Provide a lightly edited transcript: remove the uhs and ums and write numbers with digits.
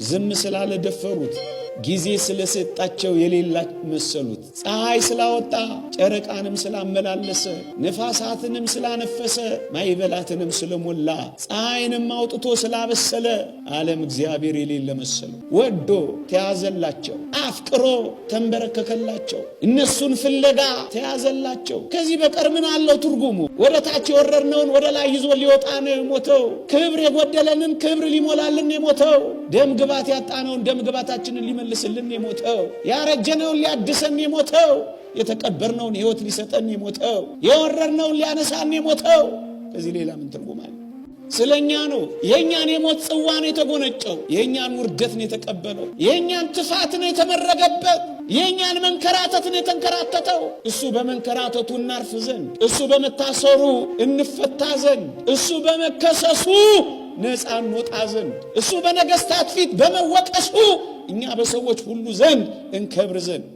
ዝም ስላለ ደፈሩት ጊዜ ስለሰጣቸው የሌላ መሰሉት ፀሐይ ስላወጣ ጨረቃንም ስላመላለሰ ነፋሳትንም ስላነፈሰ ማይበላትንም ስለሞላ ፀሐይንም አውጥቶ ስላበሰለ ዓለም እግዚአብሔር የሌለ መሰሉ ወዶ ተያዘላቸው አፍቅሮ ተንበረከከላቸው እነሱን ፍለጋ ተያዘላቸው ከዚህ በቀር ምን አለው ትርጉሙ ወደ ታች ወረርነውን ወደ ላይ ይዞ ሊወጣ ነው የሞተው ክብር የጎደለንን ክብር ሊሞላልን የሞተው ደም ግባት ያጣነውን ደም ግባታችንን ሊመልስልን የሞተው ያረጀነውን ሊያድሰን የሞተው የተቀበርነውን ሕይወት ሊሰጠን የሞተው የወረርነውን ሊያነሳን የሞተው ከዚህ ሌላ ምን ትርጉም አለ ስለኛ ነው የኛን የሞት ጽዋን የተጎነጨው የኛን ውርደትን የተቀበለው የኛን ትፋትን የተመረገበት የኛን መንከራተትን የተንከራተተው እሱ በመንከራተቱ እናርፍ ዘንድ እሱ በመታሰሩ እንፈታ ዘንድ እሱ በመከሰሱ ነፃ እንወጣ ዘንድ እሱ በነገስታት ፊት በመወቀሱ እኛ በሰዎች ሁሉ ዘንድ እንከብር ዘንድ